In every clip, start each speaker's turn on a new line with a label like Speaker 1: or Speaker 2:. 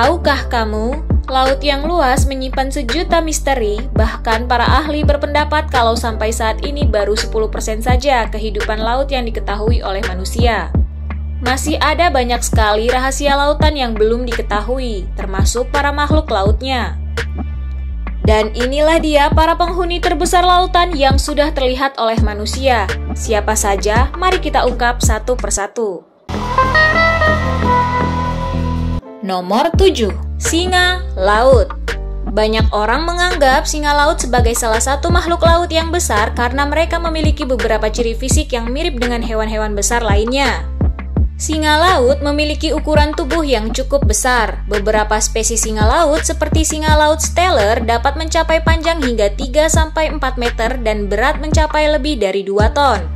Speaker 1: Tahukah kamu, laut yang luas menyimpan sejuta misteri, bahkan para ahli berpendapat kalau sampai saat ini baru 10% saja kehidupan laut yang diketahui oleh manusia. Masih ada banyak sekali rahasia lautan yang belum diketahui, termasuk para makhluk lautnya. Dan inilah dia para penghuni terbesar lautan yang sudah terlihat oleh manusia. Siapa saja? Mari kita ungkap satu persatu. Nomor 7. Singa laut. Banyak orang menganggap singa laut sebagai salah satu makhluk laut yang besar karena mereka memiliki beberapa ciri fisik yang mirip dengan hewan-hewan besar lainnya. Singa laut memiliki ukuran tubuh yang cukup besar. Beberapa spesies singa laut seperti singa laut Steller dapat mencapai panjang hingga 3-4 meter dan berat mencapai lebih dari 2 ton.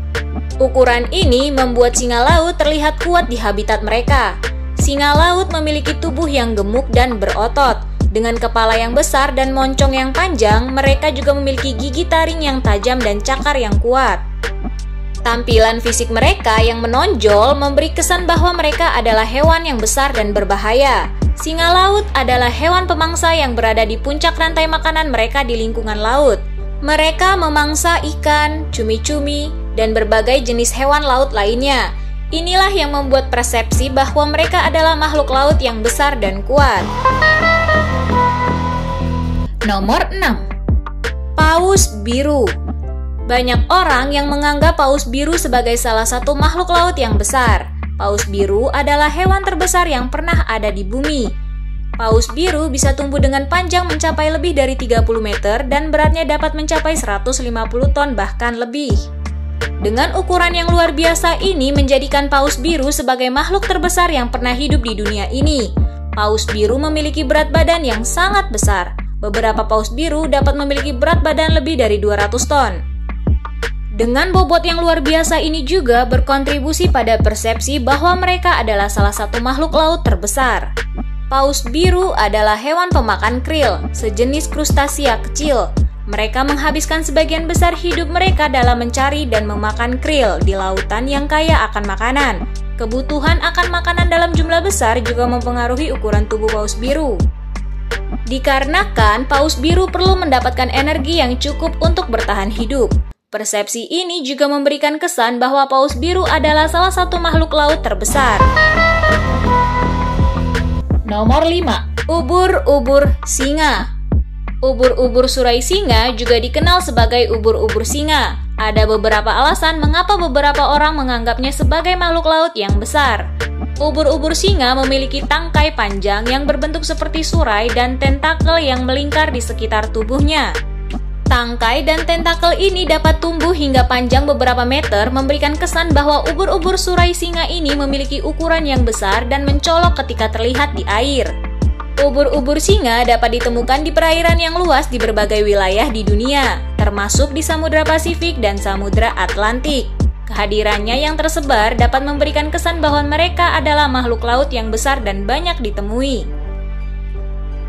Speaker 1: Ukuran ini membuat singa laut terlihat kuat di habitat mereka. Singa laut memiliki tubuh yang gemuk dan berotot. Dengan kepala yang besar dan moncong yang panjang, mereka juga memiliki gigi taring yang tajam dan cakar yang kuat. Tampilan fisik mereka yang menonjol memberi kesan bahwa mereka adalah hewan yang besar dan berbahaya. Singa laut adalah hewan pemangsa yang berada di puncak rantai makanan mereka di lingkungan laut. Mereka memangsa ikan, cumi-cumi, dan berbagai jenis hewan laut lainnya. Inilah yang membuat persepsi bahwa mereka adalah makhluk laut yang besar dan kuat. Nomor 6. Paus biru. Banyak orang yang menganggap paus biru sebagai salah satu makhluk laut yang besar. Paus biru adalah hewan terbesar yang pernah ada di bumi. Paus biru bisa tumbuh dengan panjang mencapai lebih dari 30 meter dan beratnya dapat mencapai 150 ton bahkan lebih. Dengan ukuran yang luar biasa ini menjadikan paus biru sebagai makhluk terbesar yang pernah hidup di dunia ini. Paus biru memiliki berat badan yang sangat besar. Beberapa paus biru dapat memiliki berat badan lebih dari 200 ton. Dengan bobot yang luar biasa ini juga berkontribusi pada persepsi bahwa mereka adalah salah satu makhluk laut terbesar. Paus biru adalah hewan pemakan krill, sejenis krustasea kecil. Mereka menghabiskan sebagian besar hidup mereka dalam mencari dan memakan krill di lautan yang kaya akan makanan. Kebutuhan akan makanan dalam jumlah besar juga mempengaruhi ukuran tubuh paus biru. Dikarenakan paus biru perlu mendapatkan energi yang cukup untuk bertahan hidup. Persepsi ini juga memberikan kesan bahwa paus biru adalah salah satu makhluk laut terbesar. Nomor 5. Ubur-ubur singa. Ubur-ubur surai singa juga dikenal sebagai ubur-ubur singa. Ada beberapa alasan mengapa beberapa orang menganggapnya sebagai makhluk laut yang besar. Ubur-ubur singa memiliki tangkai panjang yang berbentuk seperti surai dan tentakel yang melingkar di sekitar tubuhnya. Tangkai dan tentakel ini dapat tumbuh hingga panjang beberapa meter, memberikan kesan bahwa ubur-ubur surai singa ini memiliki ukuran yang besar dan mencolok ketika terlihat di air. Ubur-ubur singa dapat ditemukan di perairan yang luas di berbagai wilayah di dunia, termasuk di Samudra Pasifik dan Samudra Atlantik. Kehadirannya yang tersebar dapat memberikan kesan bahwa mereka adalah makhluk laut yang besar dan banyak ditemui.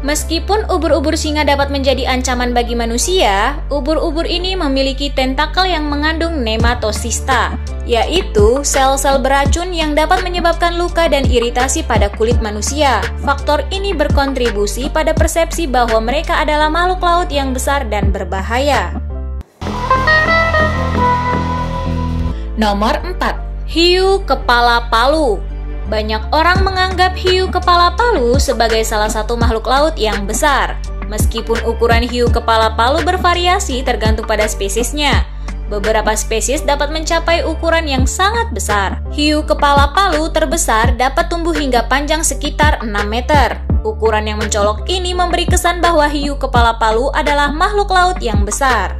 Speaker 1: Meskipun ubur-ubur singa dapat menjadi ancaman bagi manusia, ubur-ubur ini memiliki tentakel yang mengandung nematosista, yaitu sel-sel beracun yang dapat menyebabkan luka dan iritasi pada kulit manusia. Faktor ini berkontribusi pada persepsi bahwa mereka adalah makhluk laut yang besar dan berbahaya. Nomor 4. Hiu kepala palu. Banyak orang menganggap hiu kepala palu sebagai salah satu makhluk laut yang besar. Meskipun ukuran hiu kepala palu bervariasi tergantung pada spesiesnya. Beberapa spesies dapat mencapai ukuran yang sangat besar. Hiu kepala palu terbesar dapat tumbuh hingga panjang sekitar 6 meter. Ukuran yang mencolok ini memberi kesan bahwa hiu kepala palu adalah makhluk laut yang besar.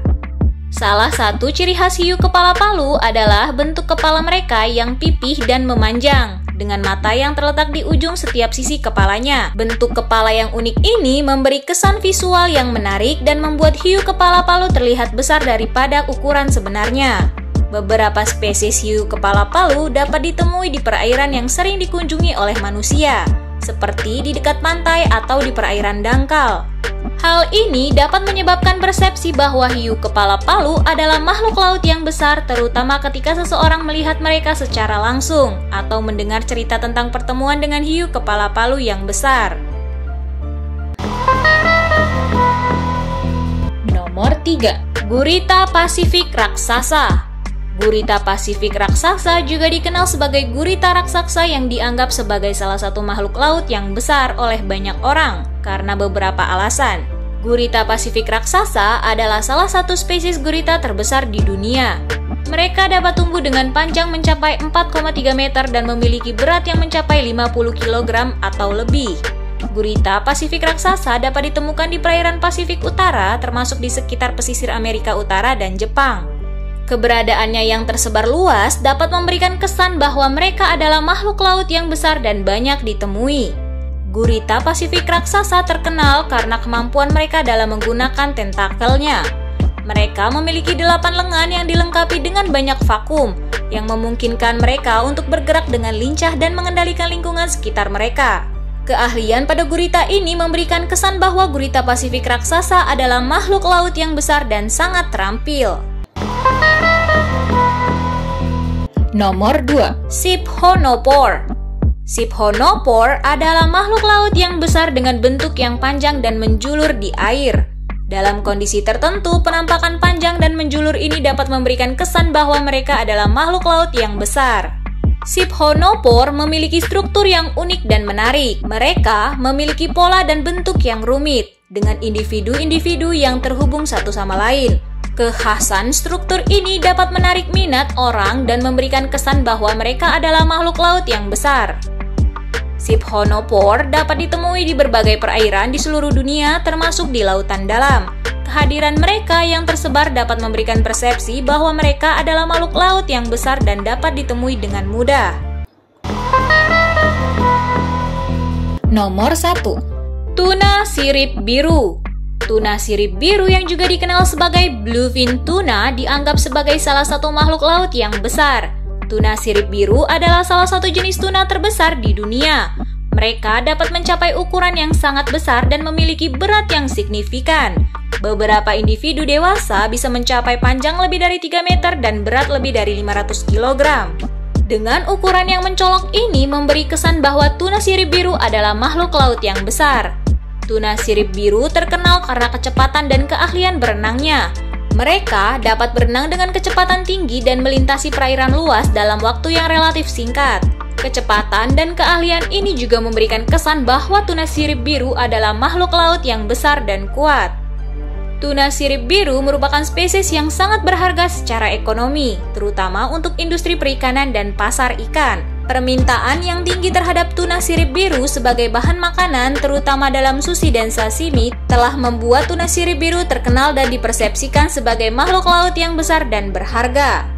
Speaker 1: Salah satu ciri khas hiu kepala palu adalah bentuk kepala mereka yang pipih dan memanjang, dengan mata yang terletak di ujung setiap sisi kepalanya. Bentuk kepala yang unik ini memberi kesan visual yang menarik dan membuat hiu kepala palu terlihat besar daripada ukuran sebenarnya. Beberapa spesies hiu kepala palu dapat ditemui di perairan yang sering dikunjungi oleh manusia, seperti di dekat pantai atau di perairan dangkal. Hal ini dapat menyebabkan persepsi bahwa hiu kepala palu adalah makhluk laut yang besar, terutama ketika seseorang melihat mereka secara langsung atau mendengar cerita tentang pertemuan dengan hiu kepala palu yang besar. Nomor 3. Gurita Pasifik raksasa. Gurita Pasifik raksasa juga dikenal sebagai gurita raksasa yang dianggap sebagai salah satu makhluk laut yang besar oleh banyak orang karena beberapa alasan. Gurita Pasifik raksasa adalah salah satu spesies gurita terbesar di dunia. Mereka dapat tumbuh dengan panjang mencapai 4,3 meter dan memiliki berat yang mencapai 50 kg atau lebih. Gurita Pasifik raksasa dapat ditemukan di perairan Pasifik Utara termasuk di sekitar pesisir Amerika Utara dan Jepang. Keberadaannya yang tersebar luas dapat memberikan kesan bahwa mereka adalah makhluk laut yang besar dan banyak ditemui. Gurita Pasifik raksasa terkenal karena kemampuan mereka dalam menggunakan tentakelnya. Mereka memiliki 8 lengan yang dilengkapi dengan banyak vakum, yang memungkinkan mereka untuk bergerak dengan lincah dan mengendalikan lingkungan sekitar mereka. Keahlian pada gurita ini memberikan kesan bahwa gurita Pasifik raksasa adalah makhluk laut yang besar dan sangat terampil. Nomor 2. Siphonophore. Siphonophore adalah makhluk laut yang besar dengan bentuk yang panjang dan menjulur di air. Dalam kondisi tertentu, penampakan panjang dan menjulur ini dapat memberikan kesan bahwa mereka adalah makhluk laut yang besar. Siphonophore memiliki struktur yang unik dan menarik. Mereka memiliki pola dan bentuk yang rumit, dengan individu-individu yang terhubung satu sama lain. Kekhasan struktur ini dapat menarik minat orang dan memberikan kesan bahwa mereka adalah makhluk laut yang besar. Siphonophore dapat ditemui di berbagai perairan di seluruh dunia termasuk di lautan dalam. Kehadiran mereka yang tersebar dapat memberikan persepsi bahwa mereka adalah makhluk laut yang besar dan dapat ditemui dengan mudah. Nomor 1. Tuna sirip biru. Tuna sirip biru yang juga dikenal sebagai bluefin tuna dianggap sebagai salah satu makhluk laut yang besar. Tuna sirip biru adalah salah satu jenis tuna terbesar di dunia. Mereka dapat mencapai ukuran yang sangat besar dan memiliki berat yang signifikan. Beberapa individu dewasa bisa mencapai panjang lebih dari 3 meter dan berat lebih dari 500 kg. Dengan ukuran yang mencolok ini memberi kesan bahwa tuna sirip biru adalah makhluk laut yang besar. Tuna sirip biru terkenal karena kecepatan dan keahlian berenangnya. Mereka dapat berenang dengan kecepatan tinggi dan melintasi perairan luas dalam waktu yang relatif singkat. Kecepatan dan keahlian ini juga memberikan kesan bahwa tuna sirip biru adalah makhluk laut yang besar dan kuat. Tuna sirip biru merupakan spesies yang sangat berharga secara ekonomi, terutama untuk industri perikanan dan pasar ikan. Permintaan yang tinggi terhadap tuna sirip biru sebagai bahan makanan, terutama dalam sushi dan sashimi, telah membuat tuna sirip biru terkenal dan dipersepsikan sebagai makhluk laut yang besar dan berharga.